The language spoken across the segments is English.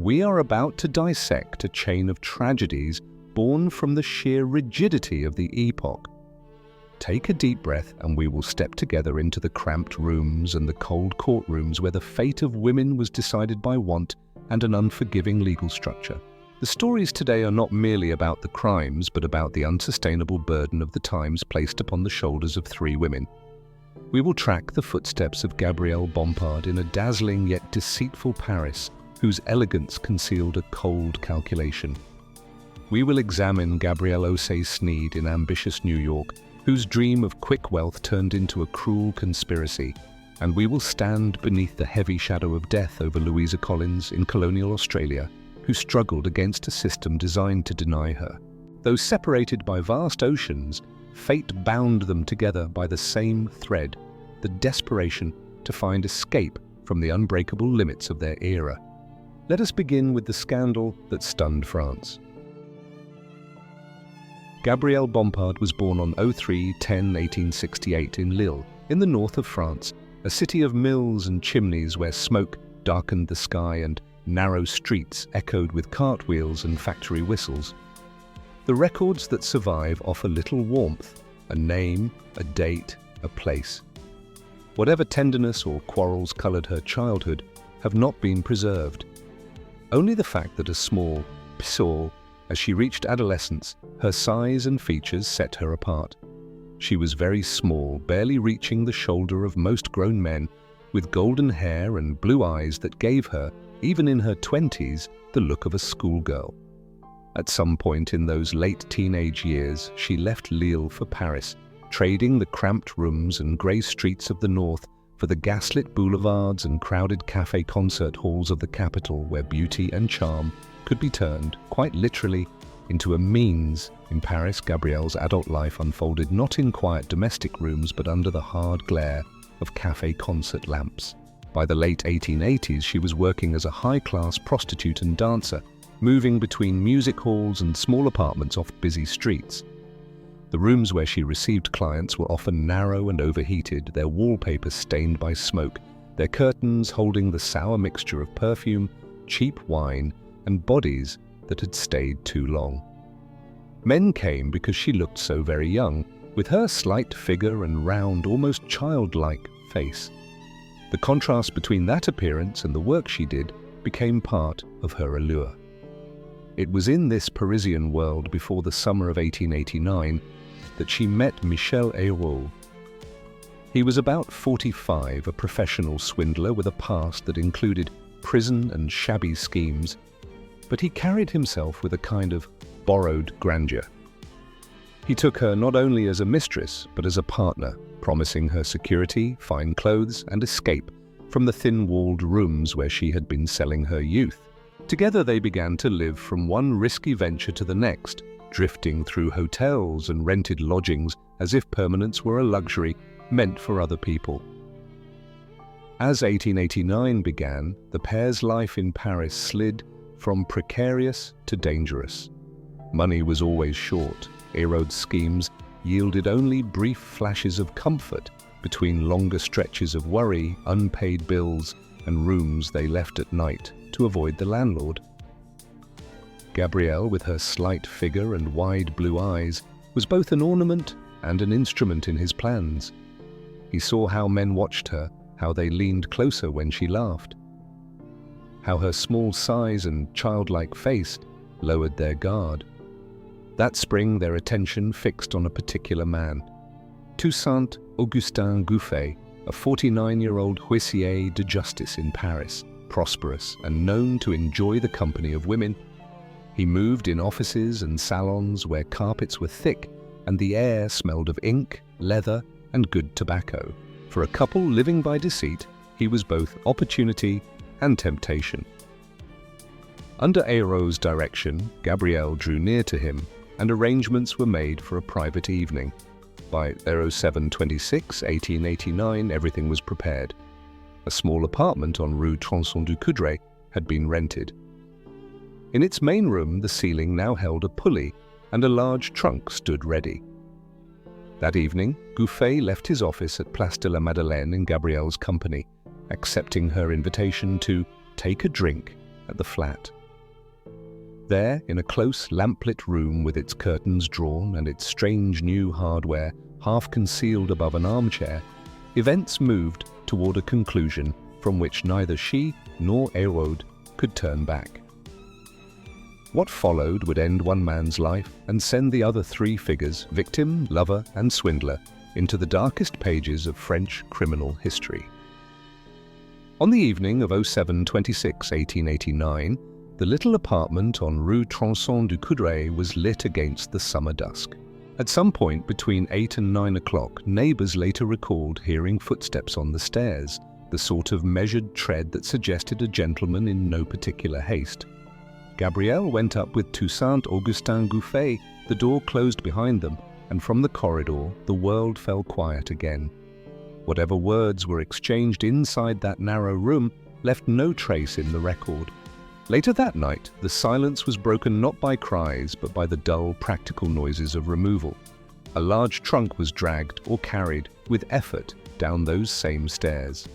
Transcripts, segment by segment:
We are about to dissect a chain of tragedies born from the sheer rigidity of the epoch. Take a deep breath and we will step together into the cramped rooms and the cold courtrooms where the fate of women was decided by want and an unforgiving legal structure. The stories today are not merely about the crimes, but about the unsustainable burden of the times placed upon the shoulders of three women. We will track the footsteps of Gabrielle Bompard in a dazzling yet deceitful Paris, whose elegance concealed a cold calculation. We will examine Gabrielle Ocey Snead in ambitious New York, whose dream of quick wealth turned into a cruel conspiracy, and we will stand beneath the heavy shadow of death over Louisa in colonial Australia, who struggled against a system designed to deny her. Though separated by vast oceans, fate bound them together by the same thread, the desperation to find escape from the unbreakable limits of their era. Let us begin with the scandal that stunned France. Gabrielle Bompard was born on 03-10-1868 in Lille, in the north of France, a city of mills and chimneys where smoke darkened the sky and narrow streets echoed with cartwheels and factory whistles. The records that survive offer little warmth, a name, a date, a place. Whatever tenderness or quarrels colored her childhood have not been preserved. Only the fact that a small pissole, as she reached adolescence, her size and features set her apart. She was very small, barely reaching the shoulder of most grown men, with golden hair and blue eyes that gave her, even in her 20s, the look of a schoolgirl. At some point in those late teenage years, she left Lille for Paris, trading the cramped rooms and grey streets of the north for the gaslit boulevards and crowded café concert halls of the capital, where beauty and charm could be turned, quite literally, into a means. In Paris, Gabrielle's adult life unfolded not in quiet domestic rooms, but under the hard glare of café concert lamps. By the late 1880s, she was working as a high-class prostitute and dancer, moving between music halls and small apartments off busy streets. The rooms where she received clients were often narrow and overheated, their wallpaper stained by smoke, their curtains holding the sour mixture of perfume, cheap wine, and bodies that had stayed too long. Men came because she looked so very young, with her slight figure and round, almost childlike face. The contrast between that appearance and the work she did became part of her allure. It was in this Parisian world before the summer of 1889 that she met Michel Hérault. He was about 45, a professional swindler with a past that included prison and shabby schemes, but he carried himself with a kind of borrowed grandeur. He took her not only as a mistress, but as a partner, promising her security, fine clothes, and escape from the thin-walled rooms where she had been selling her youth. Together they began to live from one risky venture to the next, drifting through hotels and rented lodgings as if permanence were a luxury meant for other people. As 1889 began, the pair's life in Paris slid from precarious to dangerous. Money was always short. Hérault's schemes yielded only brief flashes of comfort between longer stretches of worry, unpaid bills, and rooms they left at night to avoid the landlord. Gabrielle, with her slight figure and wide blue eyes, was both an ornament and an instrument in his plans. He saw how men watched her, how they leaned closer when she laughed, how her small size and childlike face lowered their guard. That spring, their attention fixed on a particular man, Toussaint Augustin Gouffet, a 49-year-old huissier de justice in Paris, prosperous and known to enjoy the company of women. He moved in offices and salons where carpets were thick and the air smelled of ink, leather, and good tobacco. For a couple living by deceit, he was both opportunity and temptation. Under Hérault's direction, Gabrielle drew near to him, and arrangements were made for a private evening. By 07/26/1889, everything was prepared. A small apartment on Rue Tronçon-du-Coudray had been rented. In its main room, the ceiling now held a pulley, and a large trunk stood ready. That evening, Gouffet left his office at Place de la Madeleine in Gabrielle's company, accepting her invitation to take a drink at the flat. There, in a close lamplit room with its curtains drawn and its strange new hardware half concealed above an armchair, events moved toward a conclusion from which neither she nor Hérode could turn back. What followed would end one man's life and send the other three figures, victim, lover, and swindler, into the darkest pages of French criminal history. On the evening of 07/26/1889, the little apartment on Rue Tronçon du Coudray was lit against the summer dusk. At some point between 8 and 9 o'clock, neighbours later recalled hearing footsteps on the stairs, the sort of measured tread that suggested a gentleman in no particular haste. Gabrielle went up with Toussaint Augustin Gouffet. The door closed behind them, and from the corridor the world fell quiet again. Whatever words were exchanged inside that narrow room left no trace in the record. Later that night, the silence was broken not by cries but by the dull, practical noises of removal. A large trunk was dragged or carried with effort down those same stairs.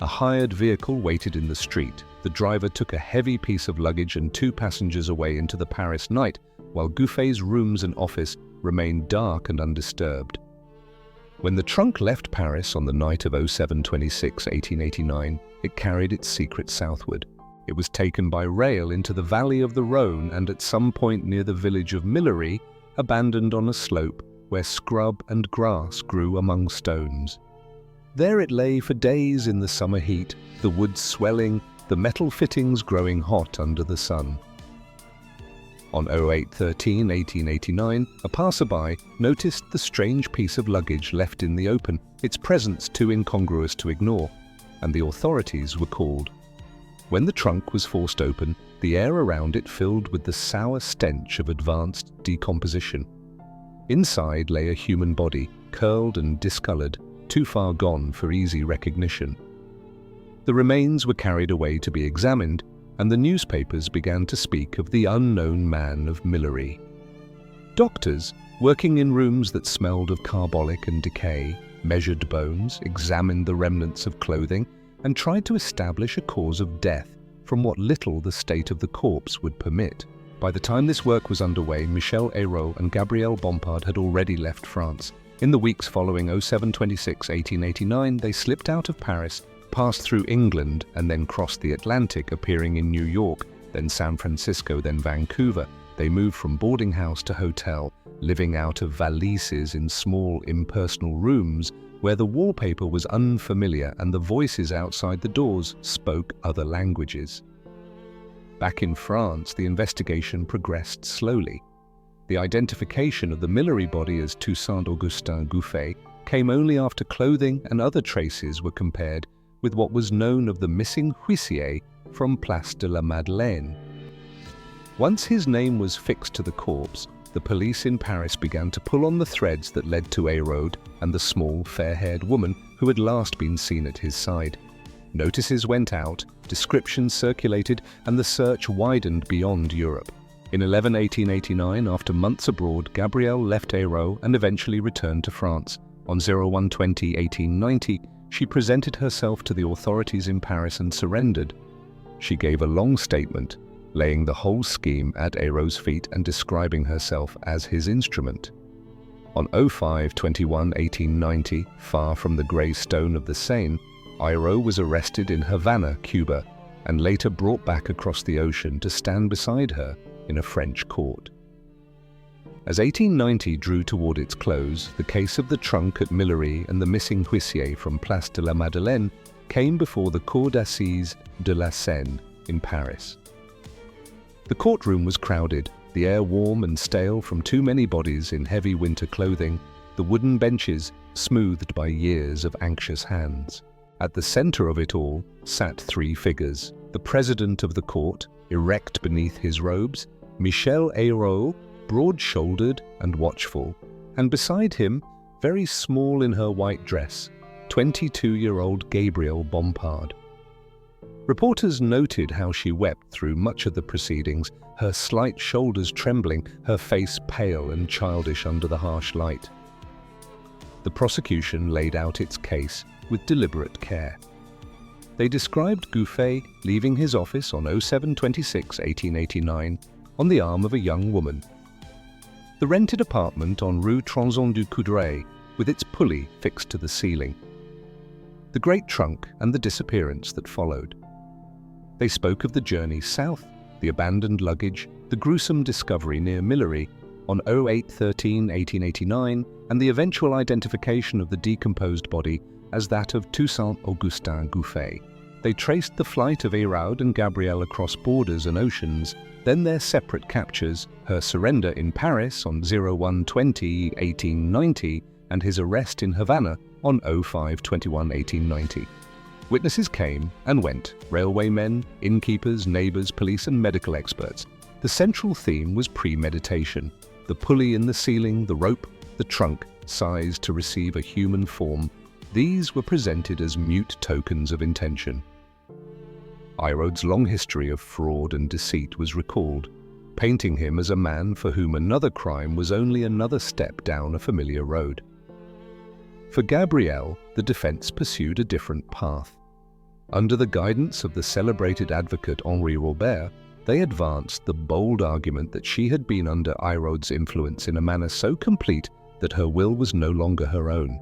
A hired vehicle waited in the street. The driver took a heavy piece of luggage and two passengers away into the Paris night, while Gouffet's rooms and office remained dark and undisturbed. When the trunk left Paris on the night of 07/26/1889, it carried its secret southward. It was taken by rail into the valley of the Rhône and at some point near the village of Millery, abandoned on a slope where scrub and grass grew among stones. There it lay for days in the summer heat, the wood swelling, the metal fittings growing hot under the sun. On 08/13/1889, a passerby noticed the strange piece of luggage left in the open, its presence too incongruous to ignore, and the authorities were called. When the trunk was forced open, the air around it filled with the sour stench of advanced decomposition. Inside lay a human body, curled and discoloured, too far gone for easy recognition. The remains were carried away to be examined, and the newspapers began to speak of the unknown man of Millery. Doctors, working in rooms that smelled of carbolic and decay, measured bones, examined the remnants of clothing, and tried to establish a cause of death from what little the state of the corpse would permit. By the time this work was underway, Michel Hérode and Gabrielle Bompard had already left France. In the weeks following 07/26/1889, they slipped out of Paris, passed through England, and then crossed the Atlantic, appearing in New York, then San Francisco, then Vancouver. They moved from boarding house to hotel, living out of valises in small, impersonal rooms where the wallpaper was unfamiliar and the voices outside the doors spoke other languages. Back in France, the investigation progressed slowly. The identification of the Millery body as Toussaint Augustin Gouffet came only after clothing and other traces were compared with what was known of the missing huissier from Place de la Madeleine. Once his name was fixed to the corpse, the police in Paris began to pull on the threads that led to Hérode and the small, fair-haired woman who had last been seen at his side. Notices went out, descriptions circulated, and the search widened beyond Europe. In 1889, after months abroad, Gabrielle left Hérode and eventually returned to France. On 01/20/1890, she presented herself to the authorities in Paris and surrendered. She gave a long statement, laying the whole scheme at Hérode's feet and describing herself as his instrument. On 05/21/1890, far from the grey stone of the Seine, Hérode was arrested in Havana, Cuba, and later brought back across the ocean to stand beside her in a French court. As 1890 drew toward its close, the case of the trunk at Millery and the missing huissier from Place de la Madeleine came before the Cour d'Assises de la Seine in Paris. The courtroom was crowded, the air warm and stale from too many bodies in heavy winter clothing, the wooden benches smoothed by years of anxious hands. At the center of it all sat three figures: the president of the court, erect beneath his robes, Michel Hérode, broad-shouldered and watchful, and beside him, very small in her white dress, 22-year-old Gabrielle Bompard. Reporters noted how she wept through much of the proceedings, her slight shoulders trembling, her face pale and childish under the harsh light. The prosecution laid out its case with deliberate care. They described Gouffet leaving his office on 07/26/1889 on the arm of a young woman. The rented apartment on Rue Tronçon-du-Coudray, with its pulley fixed to the ceiling. The great trunk and the disappearance that followed. They spoke of the journey south, the abandoned luggage, the gruesome discovery near Millery on 08/13/1889, and the eventual identification of the decomposed body as that of Toussaint Augustin Gouffet. They traced the flight of Héraud and Gabrielle across borders and oceans, then their separate captures, her surrender in Paris on 01/20/1890, and his arrest in Havana on 05/21/1890. Witnesses came and went, railwaymen, innkeepers, neighbours, police and medical experts. The central theme was premeditation. The pulley in the ceiling, the rope, the trunk, sized to receive a human form. These were presented as mute tokens of intention. Héraud's long history of fraud and deceit was recalled, painting him as a man for whom another crime was only another step down a familiar road. For Gabrielle, the defence pursued a different path. Under the guidance of the celebrated advocate Henri Robert, they advanced the bold argument that she had been under Héraud's influence in a manner so complete that her will was no longer her own.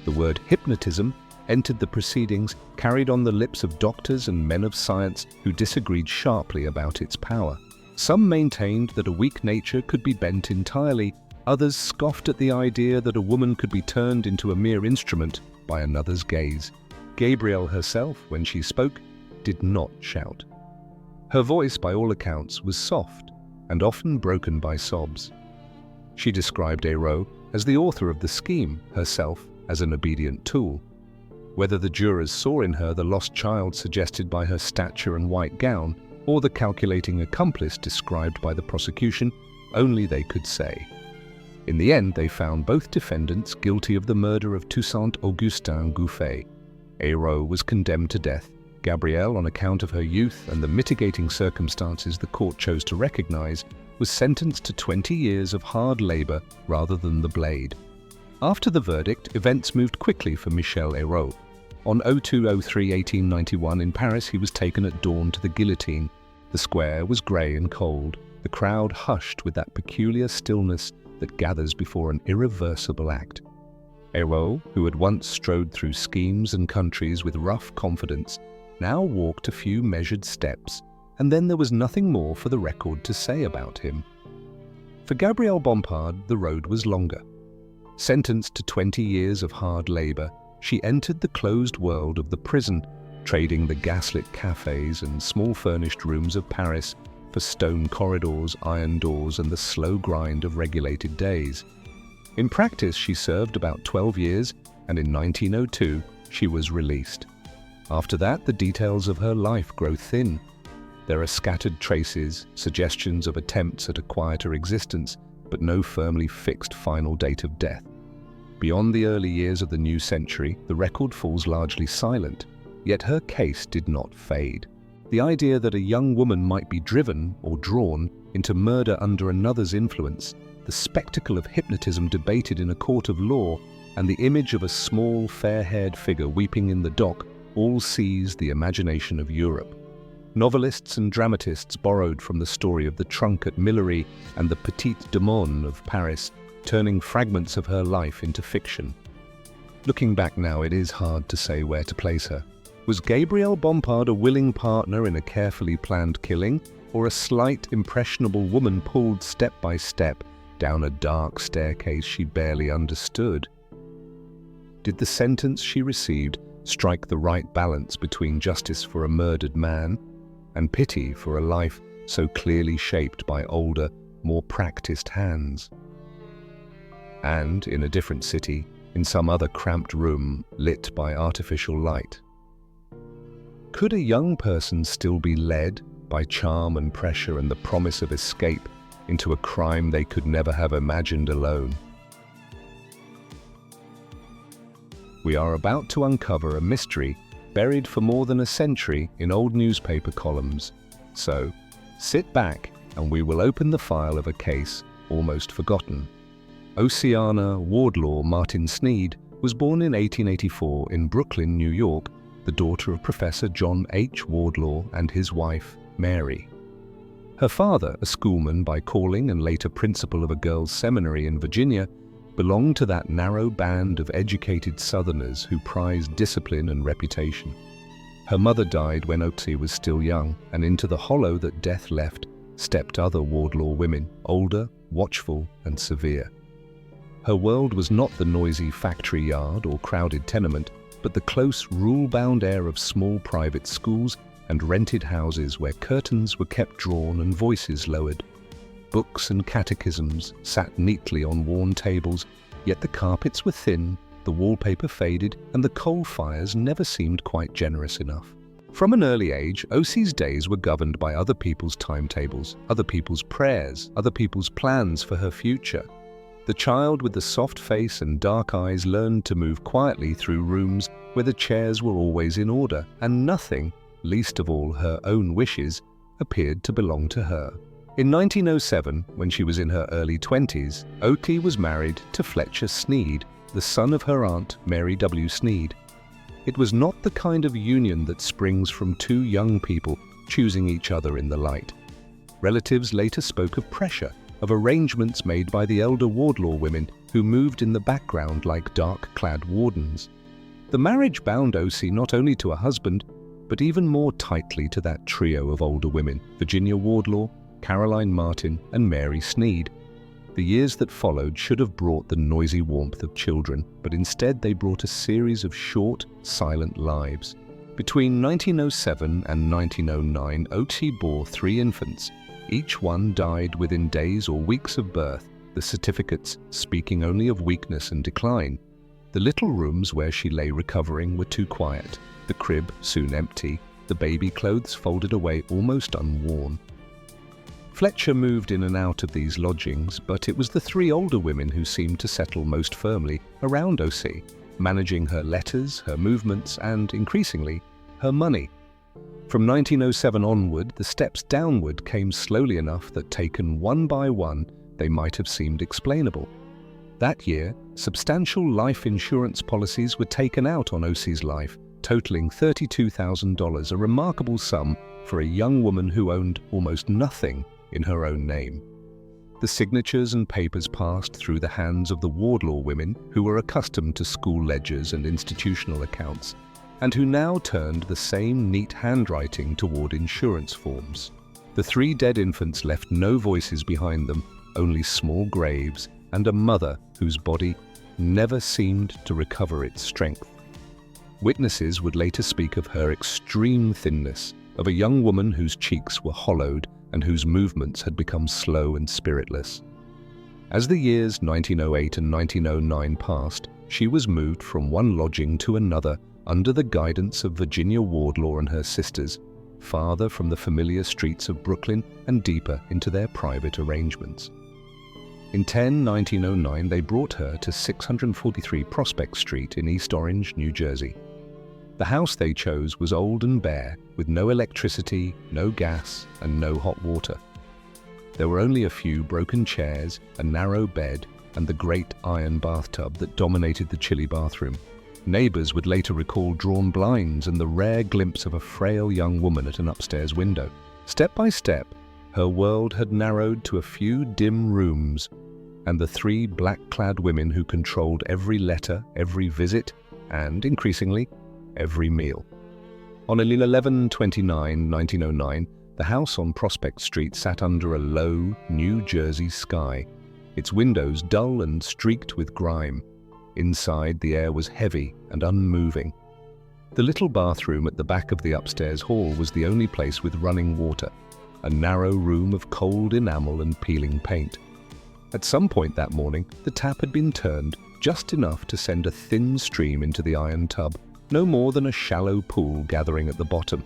The word hypnotism entered the proceedings, carried on the lips of doctors and men of science who disagreed sharply about its power. Some maintained that a weak nature could be bent entirely, others scoffed at the idea that a woman could be turned into a mere instrument by another's gaze. Gabrielle herself, when she spoke, did not shout. Her voice, by all accounts, was soft and often broken by sobs. She described Héraud as the author of the scheme, herself as an obedient tool. Whether the jurors saw in her the lost child suggested by her stature and white gown, or the calculating accomplice described by the prosecution, only they could say. In the end, they found both defendants guilty of the murder of Toussaint Augustin Gouffet. Héraud was condemned to death. Gabrielle, on account of her youth and the mitigating circumstances the court chose to recognize, was sentenced to 20 years of hard labor rather than the blade. After the verdict, events moved quickly for Michel Héraud. On 02/03/1891 in Paris, he was taken at dawn to the guillotine. The square was grey and cold. The crowd hushed with that peculiar stillness that gathers before an irreversible act. Héraud, who had once strode through schemes and countries with rough confidence, now walked a few measured steps, and then there was nothing more for the record to say about him. For Gabrielle Bompard, the road was longer. Sentenced to 20 years of hard labor, she entered the closed world of the prison, trading the gaslit cafes and small furnished rooms of Paris for stone corridors, iron doors, and the slow grind of regulated days. In practice, she served about 12 years, and in 1902, she was released. After that, the details of her life grow thin. There are scattered traces, suggestions of attempts at a quieter existence, but no firmly fixed final date of death. Beyond the early years of the new century, the record falls largely silent, yet her case did not fade. The idea that a young woman might be driven or drawn into murder under another's influence, the spectacle of hypnotism debated in a court of law, and the image of a small, fair-haired figure weeping in the dock all seized the imagination of Europe. Novelists and dramatists borrowed from the story of the trunk at Millery and the Petite Daumône of Paris, turning fragments of her life into fiction. Looking back now, it is hard to say where to place her. Was Gabrielle Bompard a willing partner in a carefully planned killing, or a slight, impressionable woman pulled step by step down a dark staircase she barely understood? Did the sentence she received strike the right balance between justice for a murdered man and pity for a life so clearly shaped by older, more practiced hands? And, in a different city, in some other cramped room lit by artificial light, could a young person still be led, by charm and pressure and the promise of escape, into a crime they could never have imagined alone? We are about to uncover a mystery buried for more than a century in old newspaper columns. So, sit back and we will open the file of a case almost forgotten. Oceana Wardlaw Martin Snead was born in 1884 in Brooklyn, New York, the daughter of Professor John H. Wardlaw and his wife, Mary. Her father, a schoolman by calling and later principal of a girls' seminary in Virginia, belonged to that narrow band of educated Southerners who prized discipline and reputation. Her mother died when Ocey was still young, and into the hollow that death left stepped other Wardlaw women, older, watchful, and severe. Her world was not the noisy factory yard or crowded tenement, but the close, rule-bound air of small private schools and rented houses where curtains were kept drawn and voices lowered. Books and catechisms sat neatly on worn tables, yet the carpets were thin, the wallpaper faded, and the coal fires never seemed quite generous enough. From an early age, Ocey's days were governed by other people's timetables, other people's prayers, other people's plans for her future. The child with the soft face and dark eyes learned to move quietly through rooms where the chairs were always in order, and nothing, least of all her own wishes, appeared to belong to her. In 1907, when she was in her early 20s, Ocey was married to Fletcher Snead, the son of her aunt Mary W. Snead. It was not the kind of union that springs from two young people choosing each other in the light. Relatives later spoke of pressure, of arrangements made by the elder Wardlaw women who moved in the background like dark-clad wardens. The marriage bound Ocey not only to a husband, but even more tightly to that trio of older women, Virginia Wardlaw, Caroline Martin, and Mary Snead. The years that followed should have brought the noisy warmth of children, but instead they brought a series of short, silent lives. Between 1907 and 1909, Ocey bore 3 infants. Each one died within days or weeks of birth, the certificates speaking only of weakness and decline. The little rooms where she lay recovering were too quiet, the crib soon empty, the baby clothes folded away almost unworn. Fletcher moved in and out of these lodgings, but it was the 3 older women who seemed to settle most firmly around Ocey, managing her letters, her movements, and, increasingly, her money. From 1907 onward, the steps downward came slowly enough that taken one by one, they might have seemed explainable. That year, substantial life insurance policies were taken out on Ocey's life, totaling $32,000, a remarkable sum for a young woman who owned almost nothing in her own name. The signatures and papers passed through the hands of the Wardlaw women who were accustomed to school ledgers and institutional accounts, and who now turned the same neat handwriting toward insurance forms. The 3 dead infants left no voices behind them, only small graves and a mother whose body never seemed to recover its strength. Witnesses would later speak of her extreme thinness, of a young woman whose cheeks were hollowed and whose movements had become slow and spiritless. As the years 1908 and 1909 passed, she was moved from one lodging to another under the guidance of Virginia Wardlaw and her sisters, farther from the familiar streets of Brooklyn and deeper into their private arrangements. In 1909, they brought her to 643 Prospect Street in East Orange, New Jersey. The house they chose was old and bare, with no electricity, no gas, and no hot water. There were only a few broken chairs, a narrow bed, and the great iron bathtub that dominated the chilly bathroom. Neighbors would later recall drawn blinds and the rare glimpse of a frail young woman at an upstairs window. Step by step, her world had narrowed to a few dim rooms, and the 3 black-clad women who controlled every letter, every visit, and, increasingly, every meal. On 11/29/1909, the house on Prospect Street sat under a low, New Jersey sky, its windows dull and streaked with grime. Inside, the air was heavy and unmoving. The little bathroom at the back of the upstairs hall was the only place with running water, a narrow room of cold enamel and peeling paint. At some point that morning, the tap had been turned just enough to send a thin stream into the iron tub, no more than a shallow pool gathering at the bottom.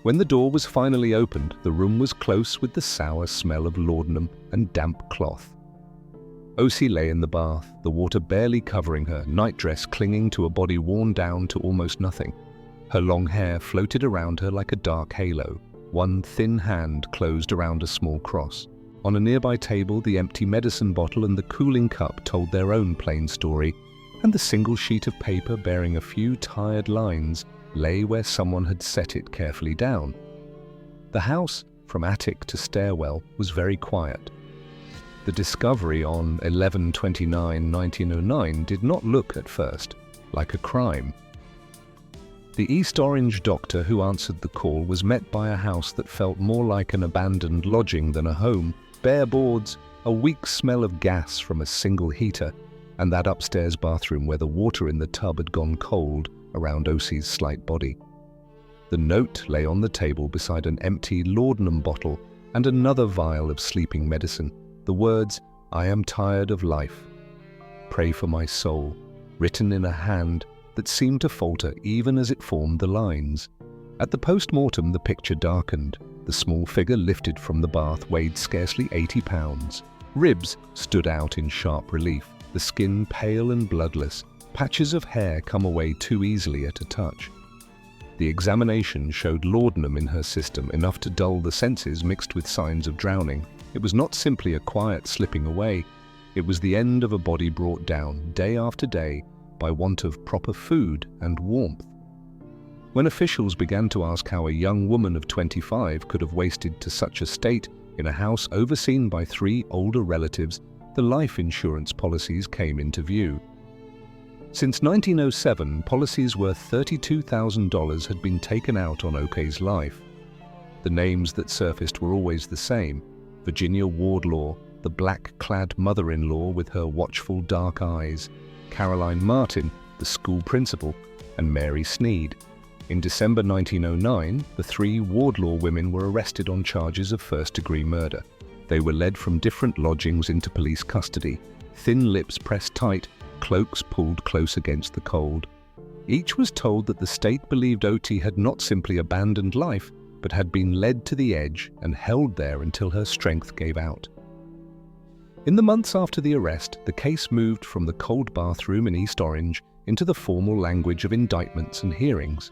When the door was finally opened, the room was close with the sour smell of laudanum and damp cloth. Ocey lay in the bath, the water barely covering her, nightdress clinging to a body worn down to almost nothing. Her long hair floated around her like a dark halo. One thin hand closed around a small cross. On a nearby table, the empty medicine bottle and the cooling cup told their own plain story, and the single sheet of paper bearing a few tired lines lay where someone had set it carefully down. The house from attic to stairwell, was very quiet. The discovery on 11/29/1909 did not look, at first, like a crime. The East Orange doctor who answered the call was met by a house that felt more like an abandoned lodging than a home. Bare boards, a weak smell of gas from a single heater, and that upstairs bathroom where the water in the tub had gone cold around Ocey's slight body. The note lay on the table beside an empty laudanum bottle and another vial of sleeping medicine. The words, "I am tired of life. Pray for my soul," written in a hand that seemed to falter even as it formed the lines. At the post-mortem, the picture darkened. The small figure lifted from the bath weighed scarcely 80 pounds. Ribs stood out in sharp relief, the skin pale and bloodless, patches of hair come away too easily at a touch. The examination showed laudanum in her system, enough to dull the senses mixed with signs of drowning. It was not simply a quiet slipping away. It was the end of a body brought down, day after day, by want of proper food and warmth. When officials began to ask how a young woman of 25 could have wasted to such a state in a house overseen by 3 older relatives, the life insurance policies came into view. Since 1907, policies worth $32,000 had been taken out on Ocey's life. The names that surfaced were always the same: Virginia Wardlaw, the black-clad mother-in-law with her watchful dark eyes, Caroline Martin, the school principal, and Mary Snead. In December 1909, the 3 Wardlaw women were arrested on charges of first-degree murder. They were led from different lodgings into police custody, thin lips pressed tight, cloaks pulled close against the cold. Each was told that the state believed Ocey had not simply abandoned life, but had been led to the edge and held there until her strength gave out. In the months after the arrest, the case moved from the cold bathroom in East Orange into the formal language of indictments and hearings.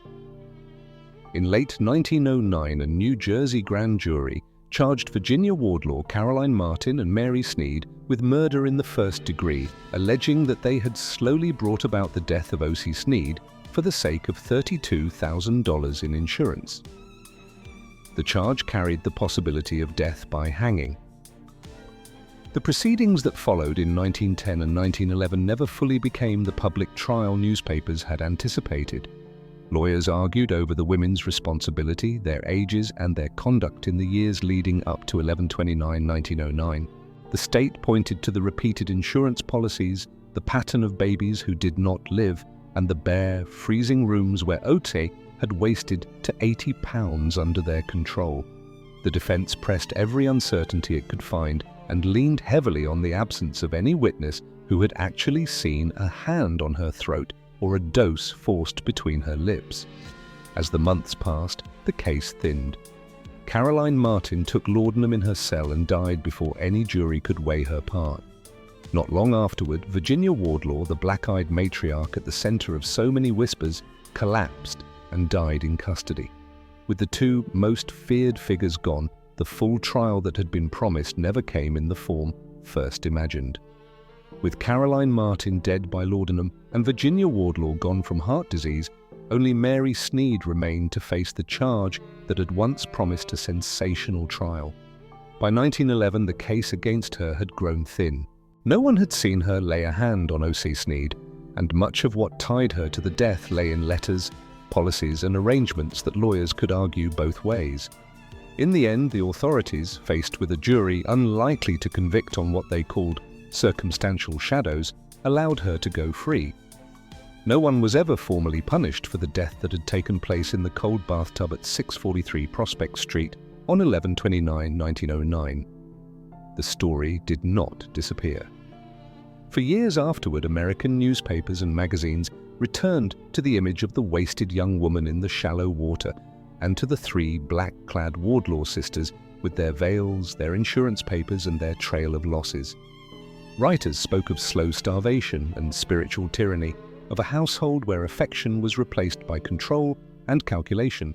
In late 1909, a New Jersey grand jury charged Virginia Wardlaw, Caroline Martin, and Mary Snead with murder in the first degree, alleging that they had slowly brought about the death of Ocey Snead for the sake of $32,000 in insurance. The charge carried the possibility of death by hanging. The proceedings that followed in 1910 and 1911 never fully became the public trial newspapers had anticipated. Lawyers argued over the women's responsibility, their ages, and their conduct in the years leading up to 11/29/1909. The state pointed to the repeated insurance policies, the pattern of babies who did not live, and the bare, freezing rooms where Ocey had wasted to 80 pounds under their control. The defense pressed every uncertainty it could find and leaned heavily on the absence of any witness who had actually seen a hand on her throat or a dose forced between her lips. As the months passed, the case thinned. Caroline Martin took laudanum in her cell and died before any jury could weigh her part. Not long afterward, Virginia Wardlaw, the black-eyed matriarch at the center of so many whispers, collapsed and died in custody. With the 2 most feared figures gone, the full trial that had been promised never came in the form first imagined. With Caroline Martin dead by laudanum and Virginia Wardlaw gone from heart disease, only Mary Snead remained to face the charge that had once promised a sensational trial. By 1911, the case against her had grown thin. No one had seen her lay a hand on Ocey Snead, and much of what tied her to the death lay in letters, policies, and arrangements that lawyers could argue both ways. In the end, the authorities, faced with a jury unlikely to convict on what they called circumstantial shadows, allowed her to go free. No one was ever formally punished for the death that had taken place in the cold bathtub at 643 Prospect Street on 11/29/1909. The story did not disappear. For years afterward, American newspapers and magazines returned to the image of the wasted young woman in the shallow water and to the 3 black-clad Wardlaw sisters with their veils, their insurance papers, and their trail of losses. Writers spoke of slow starvation and spiritual tyranny, of a household where affection was replaced by control and calculation.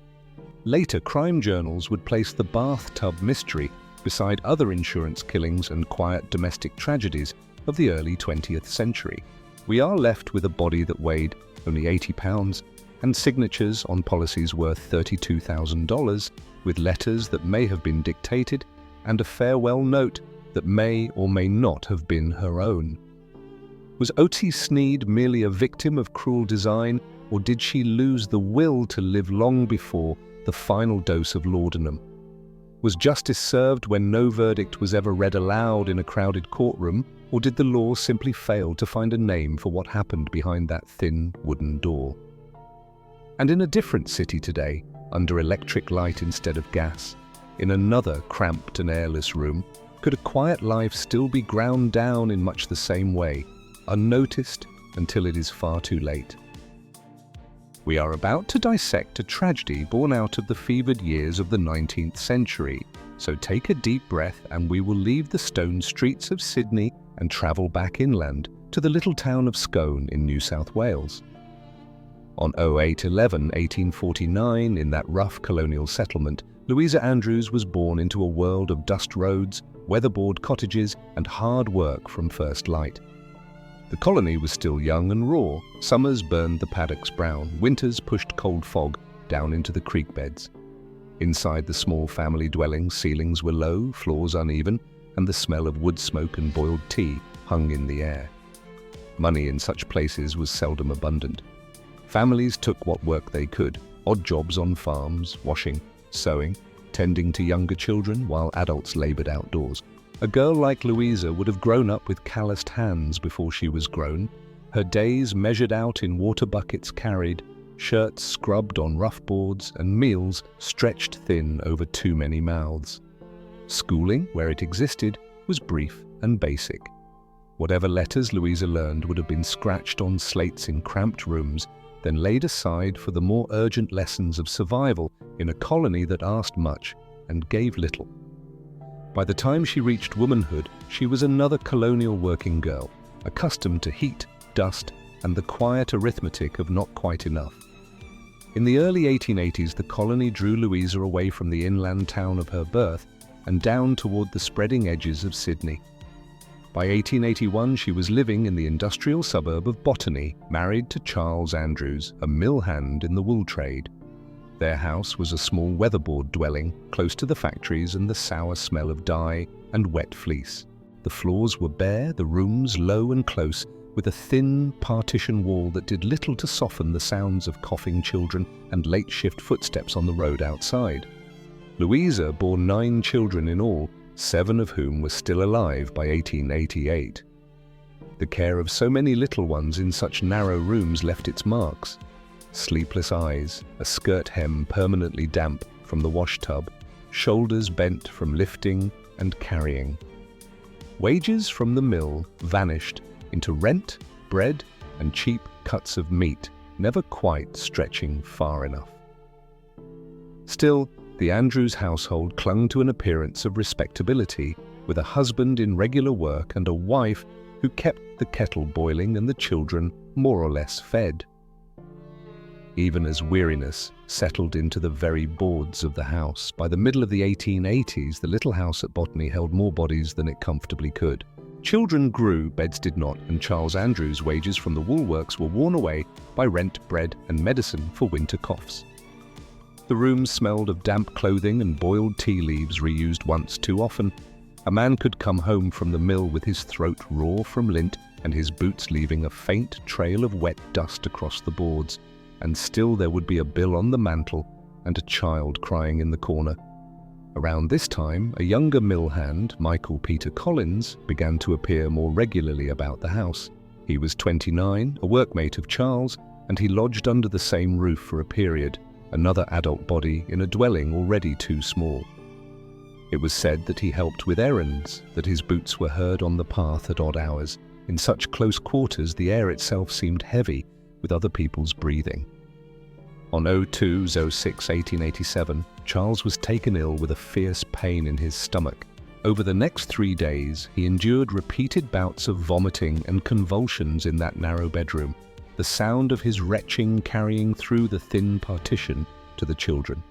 Later, crime journals would place the bathtub mystery beside other insurance killings and quiet domestic tragedies of the early 20th century. We are left with a body that weighed only 80 pounds and signatures on policies worth $32,000 with letters that may have been dictated and a farewell note that may or may not have been her own. Was Ocey Snead merely a victim of cruel design, or did she lose the will to live long before the final dose of laudanum? Was justice served when no verdict was ever read aloud in a crowded courtroom, or did the law simply fail to find a name for what happened behind that thin wooden door? And in a different city today, under electric light instead of gas, in another cramped and airless room, could a quiet life still be ground down in much the same way, unnoticed until it is far too late? We are about to dissect a tragedy born out of the fevered years of the 19th century, so take a deep breath and we will leave the stone streets of Sydney and travel back inland to the little town of Scone in New South Wales. On 08/11/1849, in that rough colonial settlement, Louisa Andrews was born into a world of dust roads, weatherboard cottages and hard work from first light. The colony was still young and raw. Summers burned the paddocks brown, winters pushed cold fog down into the creek beds. Inside the small family dwelling, ceilings were low, floors uneven, and the smell of wood smoke and boiled tea hung in the air. Money in such places was seldom abundant. Families took what work they could, odd jobs on farms, washing, sewing, tending to younger children while adults labored outdoors. A girl like Louisa would have grown up with calloused hands before she was grown, her days measured out in water buckets carried, shirts scrubbed on rough boards, and meals stretched thin over too many mouths. Schooling, where it existed, was brief and basic. Whatever letters Louisa learned would have been scratched on slates in cramped rooms, then laid aside for the more urgent lessons of survival in a colony that asked much and gave little. By the time she reached womanhood, she was another colonial working girl, accustomed to heat, dust, and the quiet arithmetic of not quite enough. In the early 1880s, the colony drew Louisa away from the inland town of her birth and down toward the spreading edges of Sydney. By 1881, she was living in the industrial suburb of Botany, married to Charles Andrews, a mill hand in the wool trade. Their house was a small weatherboard dwelling, close to the factories and the sour smell of dye and wet fleece. The floors were bare, the rooms low and close, with a thin partition wall that did little to soften the sounds of coughing children and late-shift footsteps on the road outside. Louisa bore 9 children in all, 7 of whom were still alive by 1888. The care of so many little ones in such narrow rooms left its marks. Sleepless eyes, a skirt hem permanently damp from the wash tub, shoulders bent from lifting and carrying. Wages from the mill vanished into rent, bread, and cheap cuts of meat, never quite stretching far enough. Still, the Andrews household clung to an appearance of respectability, with a husband in regular work and a wife who kept the kettle boiling and the children more or less fed. Even as weariness settled into the very boards of the house, by the middle of the 1880s, the little house at Botany held more bodies than it comfortably could. Children grew, beds did not, and Charles Andrews' wages from the woolworks were worn away by rent, bread, and medicine for winter coughs. The rooms smelled of damp clothing and boiled tea leaves reused once too often. A man could come home from the mill with his throat raw from lint and his boots leaving a faint trail of wet dust across the boards, and still there would be a bill on the mantel and a child crying in the corner. Around this time, a younger mill hand, Michael Peter Collins, began to appear more regularly about the house. He was 29, a workmate of Charles, and he lodged under the same roof for a period, another adult body in a dwelling already too small. It was said that he helped with errands, that his boots were heard on the path at odd hours. In such close quarters, the air itself seemed heavy with other people's breathing. On 02/06/1887, Charles was taken ill with a fierce pain in his stomach. Over the next 3 days, he endured repeated bouts of vomiting and convulsions in that narrow bedroom, the sound of his retching carrying through the thin partition to the children.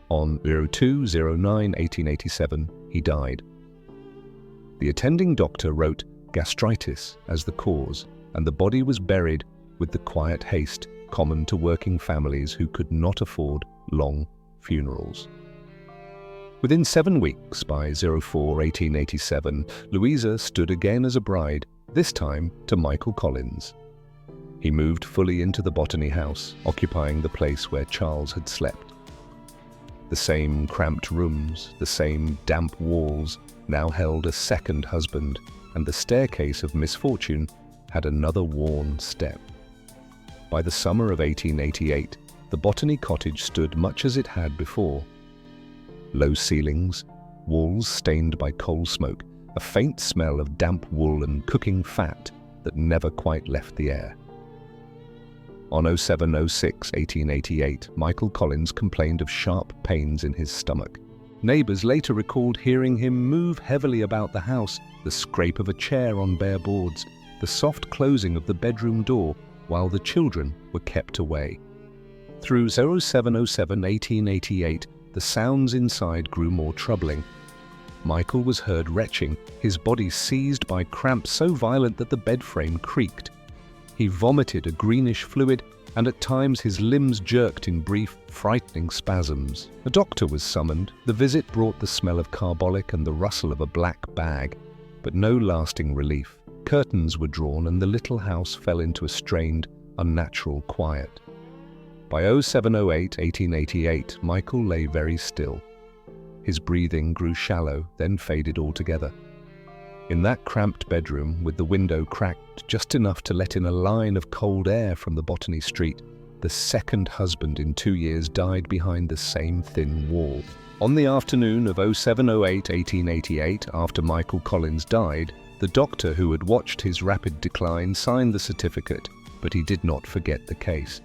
On 02/09/1887, he died. The attending doctor wrote gastritis as the cause, and the body was buried with the quiet haste common to working families who could not afford long funerals. Within 7 weeks, by 04/1887, Louisa stood again as a bride, this time to Michael Collins. He moved fully into the Botany house, occupying the place where Charles had slept. The same cramped rooms, the same damp walls, now held a second husband, and the staircase of misfortune had another worn step. By the summer of 1888, the Botany cottage stood much as it had before. Low ceilings, walls stained by coal smoke, a faint smell of damp wool and cooking fat that never quite left the air. On 07/06/1888, Michael Collins complained of sharp pains in his stomach. Neighbours later recalled hearing him move heavily about the house, the scrape of a chair on bare boards, the soft closing of the bedroom door, while the children were kept away. Through 07/07/1888, the sounds inside grew more troubling. Michael was heard retching, his body seized by cramps so violent that the bed frame creaked. He vomited a greenish fluid, and at times his limbs jerked in brief, frightening spasms. A doctor was summoned. The visit brought the smell of carbolic and the rustle of a black bag, but no lasting relief. Curtains were drawn and the little house fell into a strained, unnatural quiet. By 07/08/1888, Michael lay very still. His breathing grew shallow, then faded altogether. In that cramped bedroom, with the window cracked just enough to let in a line of cold air from the Botany Street, the second husband in 2 years died behind the same thin wall. On the afternoon of 07/08/1888, after Michael Collins died, the doctor who had watched his rapid decline signed the certificate, but he did not forget the case.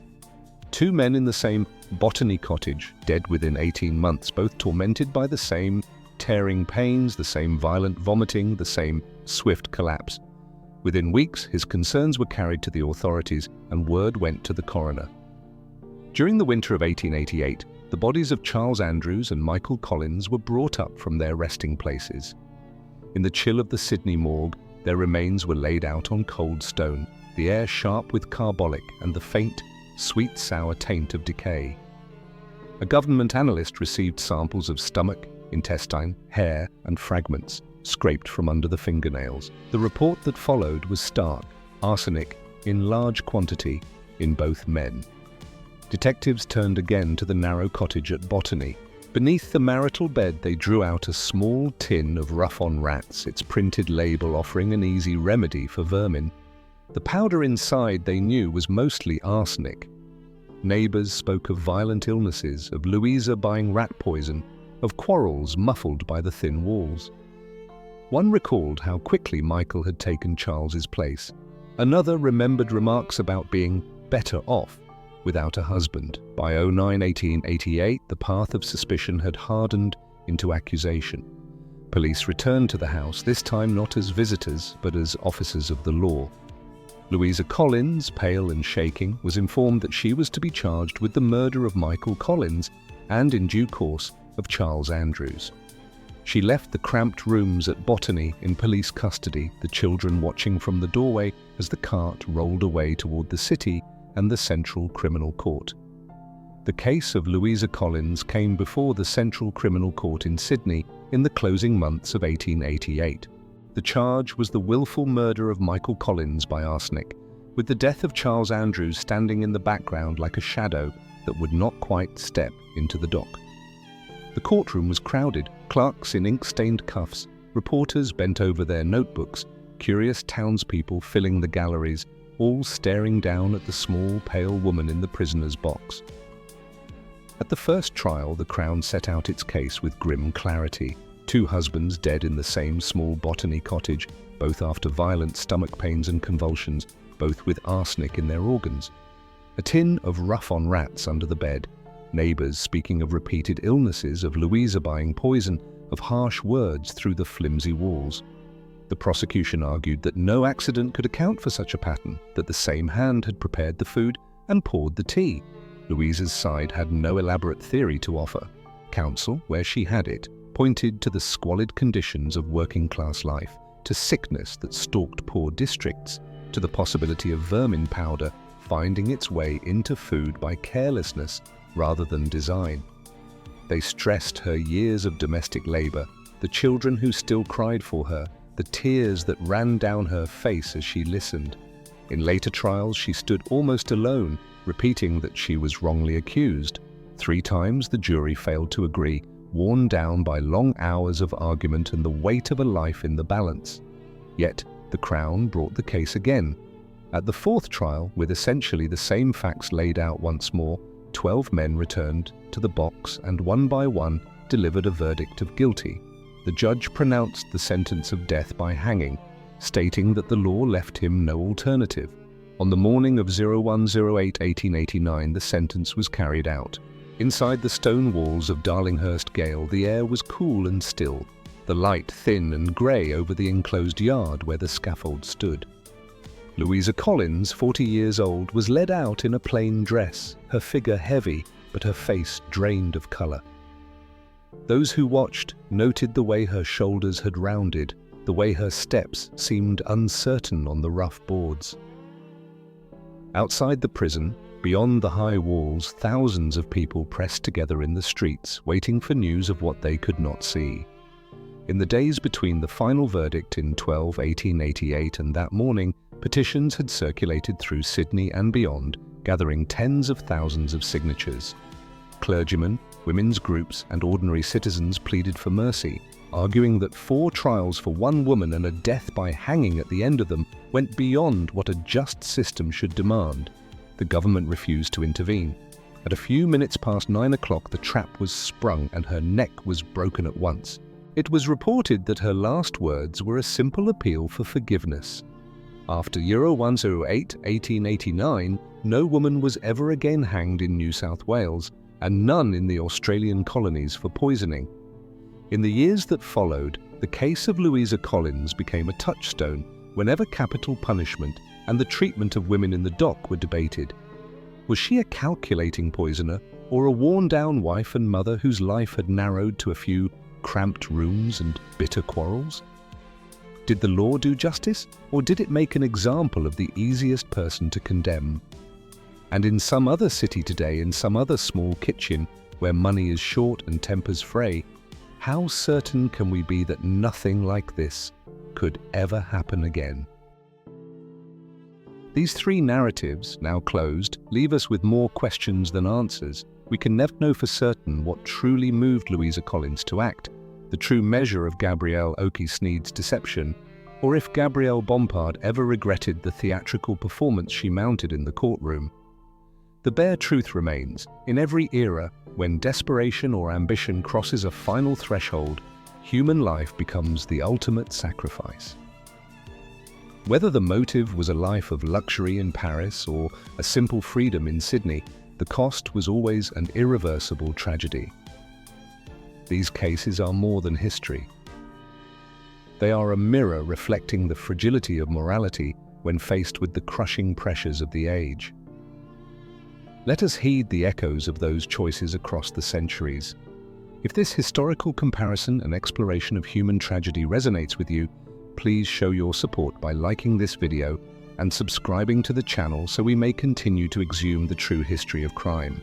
2 men in the same Botany cottage, dead within 18 months, both tormented by the same tearing pains, the same violent vomiting, the same swift collapse. Within weeks, his concerns were carried to the authorities and word went to the coroner. During the winter of 1888, the bodies of Charles Andrews and Michael Collins were brought up from their resting places. In the chill of the Sydney morgue, their remains were laid out on cold stone, the air sharp with carbolic and the faint, sweet-sour taint of decay. A government analyst received samples of stomach, intestine, hair, and fragments, scraped from under the fingernails. The report that followed was stark: arsenic in large quantity in both men. Detectives turned again to the narrow cottage at Botany. Beneath the marital bed, they drew out a small tin of rough-on rats, its printed label offering an easy remedy for vermin. The powder inside, they knew, was mostly arsenic. Neighbours spoke of violent illnesses, of Louisa buying rat poison, of quarrels muffled by the thin walls. One recalled how quickly Michael had taken Charles's place. Another remembered remarks about being better off without a husband. By 09/1888, the path of suspicion had hardened into accusation. Police returned to the house, this time not as visitors, but as officers of the law. Louisa Collins, pale and shaking, was informed that she was to be charged with the murder of Michael Collins and, in due course, of Charles Andrews. She left the cramped rooms at Botany in police custody, the children watching from the doorway as the cart rolled away toward the city and the Central Criminal Court. The case of Louisa Collins came before the Central Criminal Court in Sydney in the closing months of 1888. The charge was the willful murder of Michael Collins by arsenic, with the death of Charles Andrews standing in the background like a shadow that would not quite step into the dock. The courtroom was crowded, clerks in ink-stained cuffs, reporters bent over their notebooks, curious townspeople filling the galleries, all staring down at the small, pale woman in the prisoner's box. At the first trial, the Crown set out its case with grim clarity. 2 husbands dead in the same small Botany cottage, both after violent stomach pains and convulsions, both with arsenic in their organs. A tin of rough-on rats under the bed. Neighbours speaking of repeated illnesses, of Louisa buying poison, of harsh words through the flimsy walls. The prosecution argued that no accident could account for such a pattern, that the same hand had prepared the food and poured the tea. Louisa's side had no elaborate theory to offer. Counsel, where she had it, pointed to the squalid conditions of working-class life, to sickness that stalked poor districts, to the possibility of vermin powder finding its way into food by carelessness rather than design. They stressed her years of domestic labor, the children who still cried for her, the tears that ran down her face as she listened. In later trials, she stood almost alone, repeating that she was wrongly accused. 3 times the jury failed to agree, worn down by long hours of argument and the weight of a life in the balance. Yet, the Crown brought the case again. At the 4th trial, with essentially the same facts laid out once more, 12 men returned to the box and one by one delivered a verdict of guilty. The judge pronounced the sentence of death by hanging, stating that the law left him no alternative. On the morning of 01/08/1889, the sentence was carried out. Inside the stone walls of Darlinghurst Gaol, the air was cool and still, the light thin and grey over the enclosed yard where the scaffold stood. Louisa Collins, 40 years old, was led out in a plain dress, her figure heavy, but her face drained of colour. Those who watched noted the way her shoulders had rounded, the way her steps seemed uncertain on the rough boards. Outside the prison, beyond the high walls, thousands of people pressed together in the streets, waiting for news of what they could not see. In the days between the final verdict in 1888 and that morning, petitions had circulated through Sydney and beyond, gathering tens of thousands of signatures. Clergymen, women's groups, and ordinary citizens pleaded for mercy, arguing that 4 trials for one woman and a death by hanging at the end of them went beyond what a just system should demand. The government refused to intervene. At a few minutes past 9 o'clock, the trap was sprung and her neck was broken at once. It was reported that her last words were a simple appeal for forgiveness. After 01/08/1889, no woman was ever again hanged in New South Wales, and none in the Australian colonies for poisoning. In the years that followed, the case of Louisa Collins became a touchstone whenever capital punishment and the treatment of women in the dock were debated. Was she a calculating poisoner, or a worn-down wife and mother whose life had narrowed to a few cramped rooms and bitter quarrels? Did the law do justice, or did it make an example of the easiest person to condemn? And in some other city today, in some other small kitchen, where money is short and tempers fray, how certain can we be that nothing like this could ever happen again? These 3 narratives, now closed, leave us with more questions than answers. We can never know for certain what truly moved Louisa Collins to act, the true measure of Gabrielle Snead's deception, or if Gabrielle Bompard ever regretted the theatrical performance she mounted in the courtroom. The bare truth remains, in every era, when desperation or ambition crosses a final threshold, human life becomes the ultimate sacrifice. Whether the motive was a life of luxury in Paris or a simple freedom in Sydney, the cost was always an irreversible tragedy. These cases are more than history. They are a mirror reflecting the fragility of morality when faced with the crushing pressures of the age. Let us heed the echoes of those choices across the centuries. If this historical comparison and exploration of human tragedy resonates with you, please show your support by liking this video and subscribing to the channel so we may continue to exhume the true history of crime.